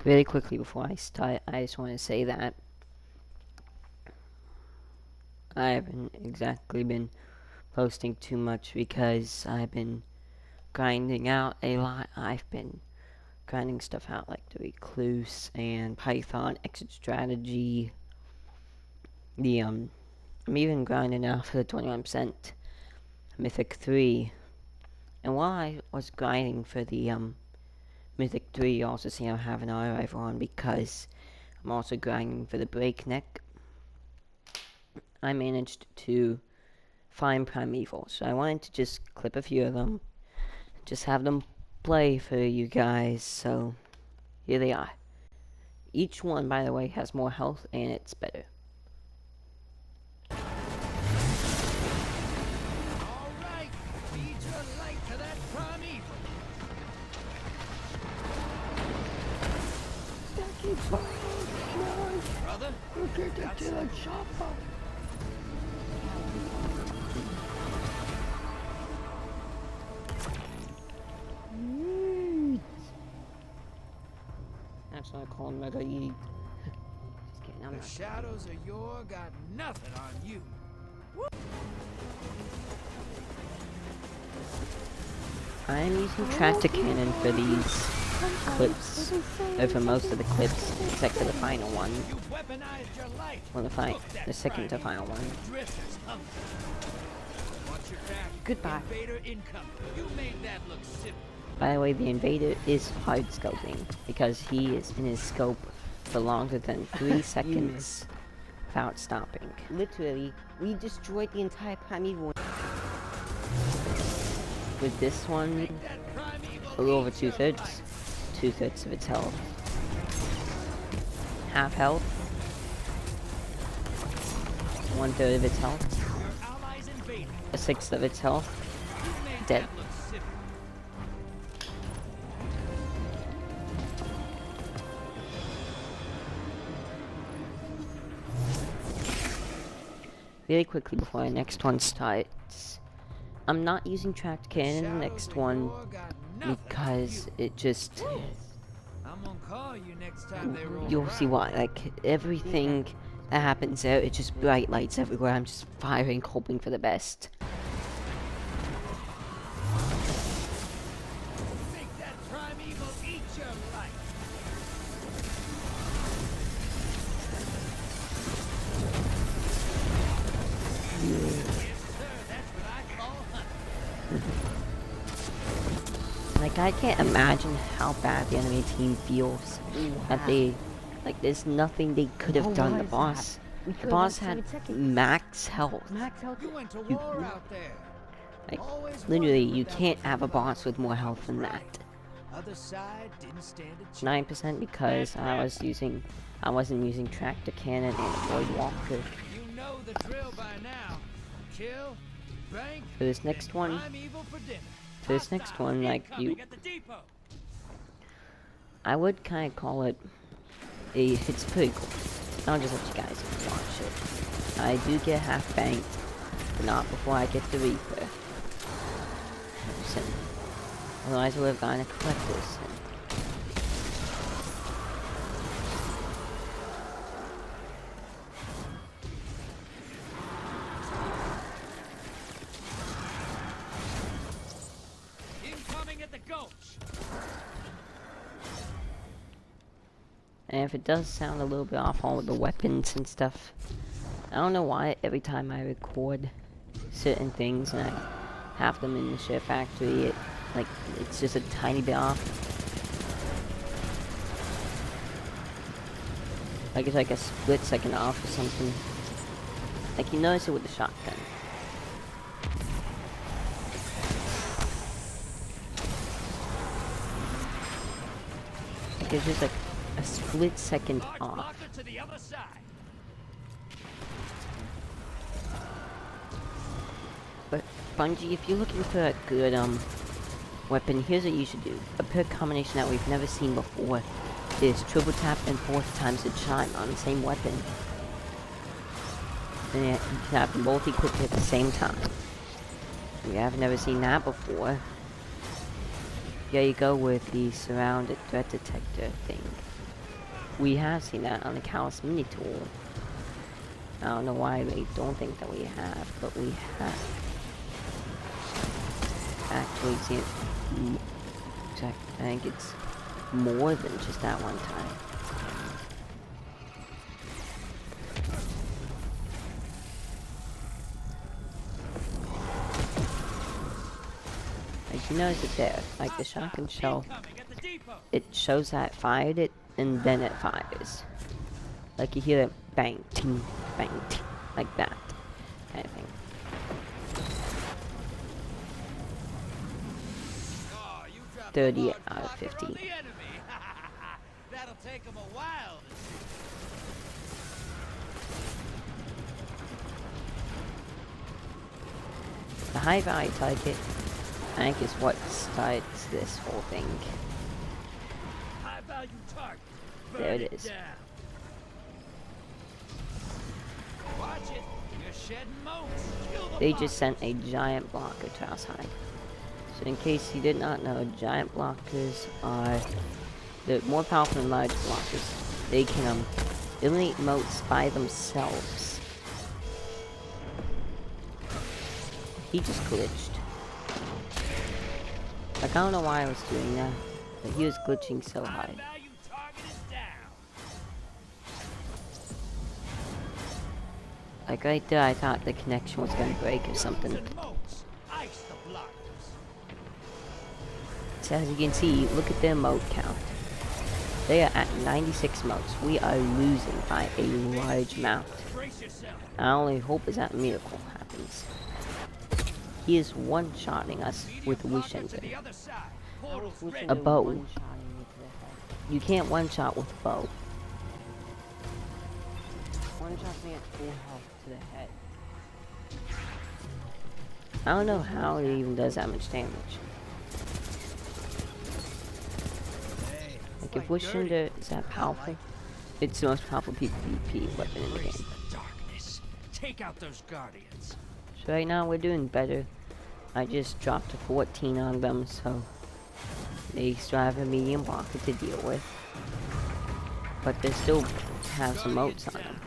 Really quickly before I start, I just want to say that I haven't exactly been posting too much because I've been grinding out a lot. I've been grinding stuff out like the Recluse and Python exit strategy. I'm even grinding out for the 21% Mythic 3. And while I was grinding for the Mythic 3, you also see I have an auto rifle on because I'm also grinding for the Breakneck. I managed to find Primeval, so I wanted to just clip a few of them, just have them play for you guys, so here they are. Each one, by the way, has more health and it's better. Alright, feed your light to that Primeval. Brother, that's a chopper. That's what I call Mega Yeet. Just kidding, I'm The not. shadows of yore got nothing on you. I'm using tractor cannon for these clips, or for most of the clips, except for the final one. You weaponized your life. Well, the second to final one. Drifters hungry. Watch your back. Goodbye. Invader income. You made that look simple. By the way, the invader is hard scoping because he is in his scope for longer than 3 seconds without stopping. Literally, we destroyed the entire Primeval with this one. A little over 2/3. 2/3 of its health. Half health. 1/3 of its health. A 1/6 of its health. Dead. Really quickly before the next one starts, I'm not using tractor cannon in the next one because it just, you'll see why, like everything that happens there, it just bright lights everywhere. I'm just firing, hoping for the best. Make that Primeval eat your life. Like, I can't imagine how bad the enemy team feels. That they, like, there's nothing they could have done. The boss had max health. You went to war out there. Like, literally, you can't have a boss with more health than that. Other side didn't stand a chance. 9% because I wasn't using tractor cannon and Void Walker. You know the drill by now. Kill, bank, For this next one, Primeval for dinner. like, I would kind of call it it's pretty cool. I'll just let you guys watch it. I do get half banked, but not before I get the Reaper. So, otherwise I would have gotten a Collector's. And if it does sound a little bit off on with the weapons and stuff, I don't know why every time I record certain things and I have them in the SHAREfactory, it's just a tiny bit off. Like it's like a split second off or something. Like you notice it with the shotgun. Like it's just like a split second off. But Bungie, if you're looking for a good weapon, here's what you should do. A pure combination that we've never seen before is triple tap and 4th times the chime on the same weapon. And you can have them both equipped at the same time. We have never seen that before. There you go with the surrounded threat detector thing. We have seen that on the Callus Mini tool. I don't know why they don't think that we have, but we have actually seen it. I think it's more than just that one time. Like, you notice it there, like the shotgun shell, it shows that it fired it, and then it fires. Like you hear it bang, ting, like that kind of thing. Oh, you dropped 30 a large out of blocker 50. on the enemy. That'll take him a while to see. The high value target, I think, is what starts this whole thing. High value target. There it is. Down. Watch it. You're shedding motes. Kill the They blocker. just sent a giant blocker to our side. So in case you did not know, giant blockers are the more powerful than large blockers. They can eliminate motes by themselves. He just glitched. Like, I don't know why I was doing that, but he was glitching so High hard. value target is down. Like right there, I thought the connection was gonna break or something. Using motes. Ice the blockers. So as you can see, look at their mote count. They are at 96 motes. We are losing by a large amount. Brace yourself. I only hope is that a miracle happens. He is one-shotting us with a wish To engine. the other side. Portal's ready. A bow. You can't one-shot with a bow. One-shot me at full health to the head. I don't know how it even does that much damage. Hey, Like, if fight Wish dirty. Ender is that powerful, it's the most powerful PvP weapon in the Embrace game. the darkness. Take out those guardians. So right now we're doing better. I just dropped a 14 on them, so they still have a medium blocker to deal with. But they still have some motes on them.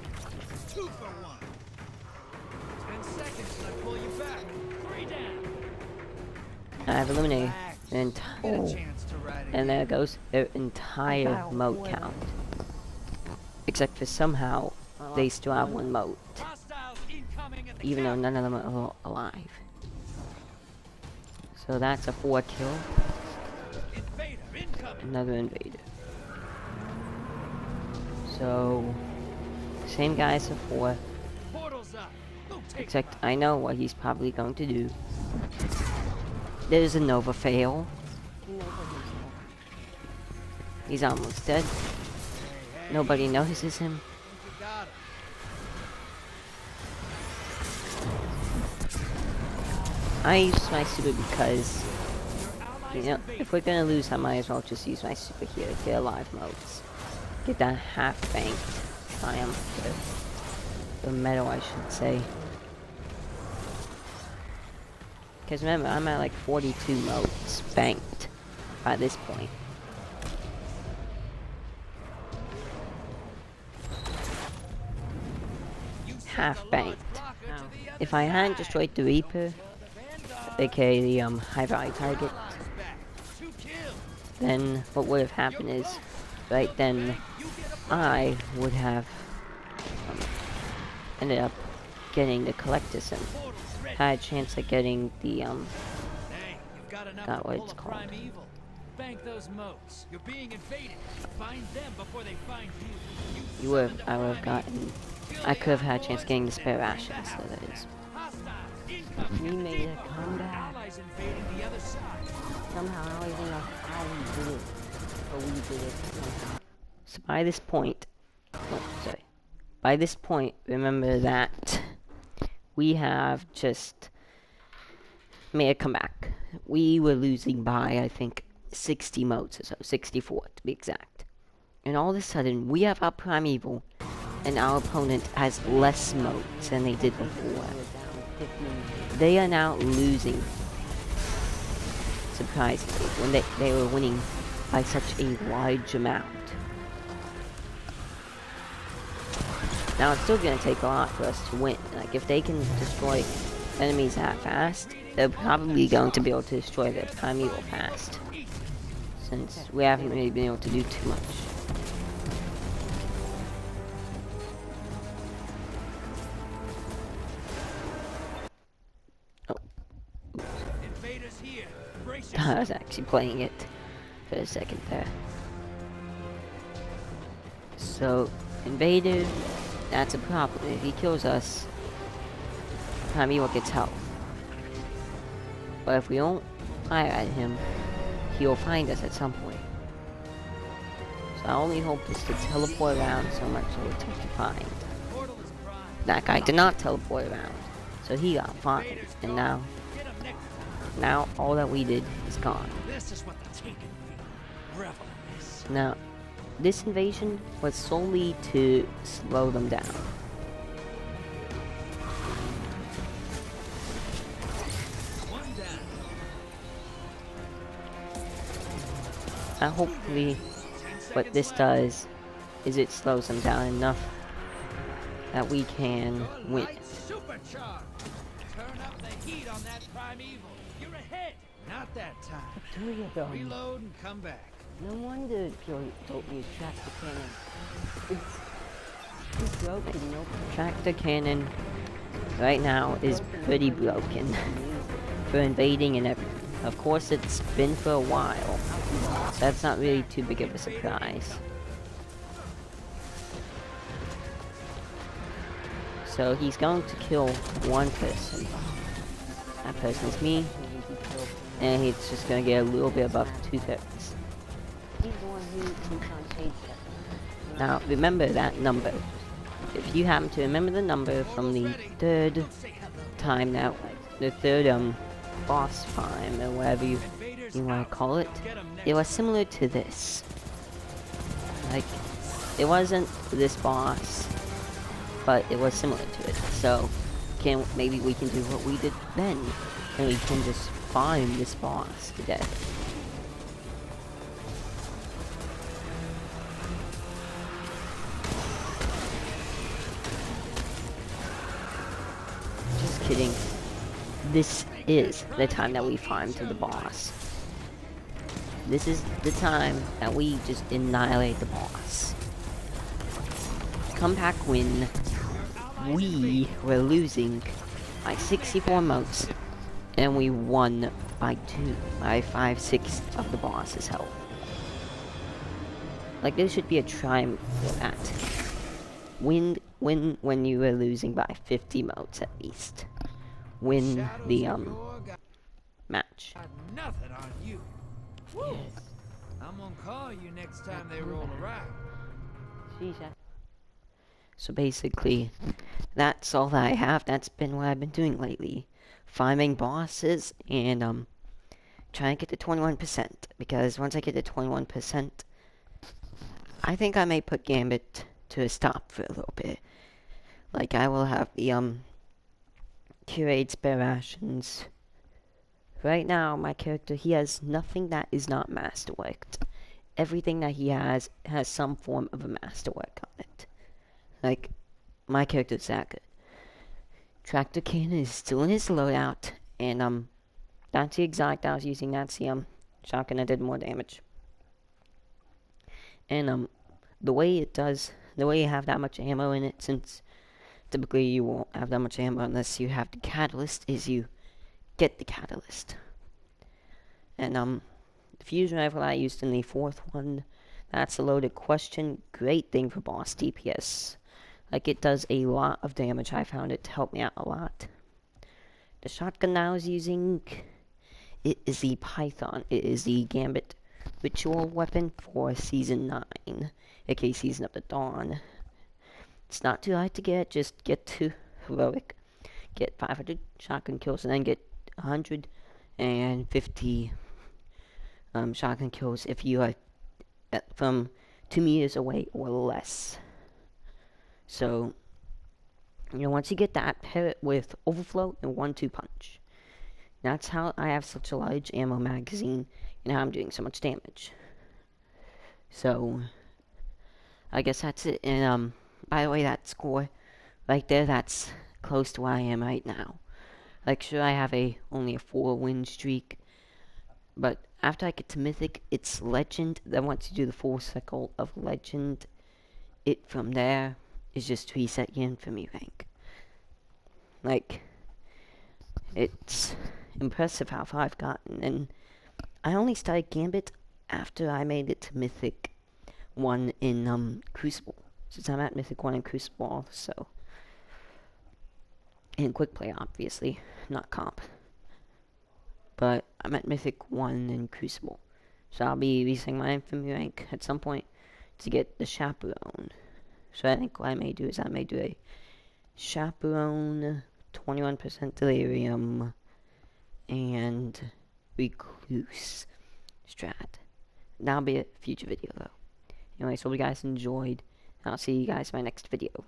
2 for 1. 10 seconds and I pull you back. 3 down. I've eliminated Relax. an Get a entire, chance to ride and there again. goes their entire mote count. Except for somehow they still have one mote, Hostiles incoming at the even though camp. none of them are alive. So that's a 4 kill, Invader incoming. another invader. So, same guy as before, Portal's up. Go take except I know what he's probably going to do. There's a Nova fail. He's almost dead. Nobody notices him. You got him. I use my super because, Your allies you know, invaded. if we're gonna lose, I might as well just use my super here to get alive modes. Get that half banked triumph. The medal, I should say. Because remember, I'm at like 42 modes banked by this point. You sent Half the large banked. blocker to the other If I hadn't side. destroyed the Reaper, aka the high value target, Allies back. 2 kills. then what would have happened is, right then, You get a I would have ended up getting the Collector Sim. portal's ready. Had a chance at getting the Hey, you've got enough Got to what pull it's a called. primeval. Bank those motes. You're being invaded. Find them before they find you. you would summoned I a would have primeval. gotten. Kill I the could have had a chance outlaws, getting the then spare bring rations. the So that house is. Hostiles incoming We at the made a depot. comeback. Allies invading the other side. Somehow I don't even know how we did it, but we did it somehow. So by this point, oh, sorry. By this point, remember that we have just made a comeback. We were losing by, I think, 60 motes or so, 64 to be exact. And all of a sudden, we have our primeval, and our opponent has less motes than they did before. They are now losing, surprisingly, when they were winning by such a large amount. Now it's still gonna take a lot for us to win. Like if they can destroy enemies that fast, they're probably going to be able to destroy their primeval fast. Since we haven't really been able to do too much. Invaders here. Brace I yourself. was actually playing it for a second there. So, Invader, that's a problem. If he kills us, Primeval gets health. But if we don't fire at him, he'll find us at some point. So our only hope is to teleport around so much so it's hard to find. Portal is primed. That guy did not teleport around, so he got fined. And now Get 'em next time. all that we did is gone. This is what the Taken feel. Revel in this. Now, this invasion was solely to slow them down. One down. Hopefully, 10 what seconds this left. does is it slows them down enough that we can Your win. lights supercharged. Turn up the heat on that primeval. You're ahead. Not that time. Reload and come back. No wonder don't use tractor cannon. It's broken. No tractor cannon right now is pretty broken for invading and everything. Of course, it's been for a while, so that's not really too big of a surprise. So he's going to kill one person. That person is me, and he's just going to get a little bit above 2/3. Now, remember that number. If you happen to remember the number from the third time now, the third boss time or whatever you want to call it, it was similar to this. Like, it wasn't this boss, but it was similar to it. So, maybe we can do what we did then, and we can just farm this boss to death. Just kidding. This is the time that we farm to the boss. This is the time that we just annihilate the boss. Come back when we were losing by 64 motes, and we won by 5/6 of the boss's health. Like, there should be a triumph for that. Win when you were losing by 50 motes at least. Win the match. Got nothing on you. Woo. I'm gonna call you next time they roll around. So basically, that's all that I have. That's been what I've been doing lately. Farming bosses and trying to get to 21%. Because once I get to 21%, I think I may put Gambit to a stop for a little bit. Like, I will have the curate spare rations. Right now, my character, he has nothing that is not masterworked. Everything that he has some form of a masterwork on it. Like, my character's that good. Tractor cannon is still in his loadout, and that's the exact I was using. That's the shotgun that did more damage. And the way you have that much ammo in it, since typically you won't have that much ammo unless you have the catalyst, is you get the catalyst. And the fusion rifle I used in the fourth one, that's a loaded question. Great thing for boss DPS. Like, it does a lot of damage. I found it to help me out a lot. The shotgun I was using, it is the Python. It is the Gambit ritual weapon for Season 9, aka Season of the Dawn. It's not too hard to get, just get to Heroic, get 500 shotgun kills, and then get 150 shotgun kills if you are from 2 meters away or less. So, once you get that, pair it with Overflow and 1-2 Punch. That's how I have such a large ammo magazine and how I'm doing so much damage. So, I guess that's it. And By the way, that score right there, that's close to where I am right now. Like, sure, I have only a 4-win streak, but after I get to Mythic, it's Legend. Then once you do the full cycle of Legend, it from there is just reset your infamy rank. Like, it's impressive how far I've gotten, and I only started Gambit after I made it to Mythic 1 in Crucible. Since I'm at Mythic 1 in Crucible also. And Quick Play, obviously, not comp. But I'm at Mythic 1 in Crucible. So I'll be resetting my infamy rank at some point to get the Chaperone. So I think what I may do is I may do a Chaperone, 21% Delirium, and Recluse strat. That'll be a future video though. Anyway, so hope you guys enjoyed. I'll see you guys in my next video.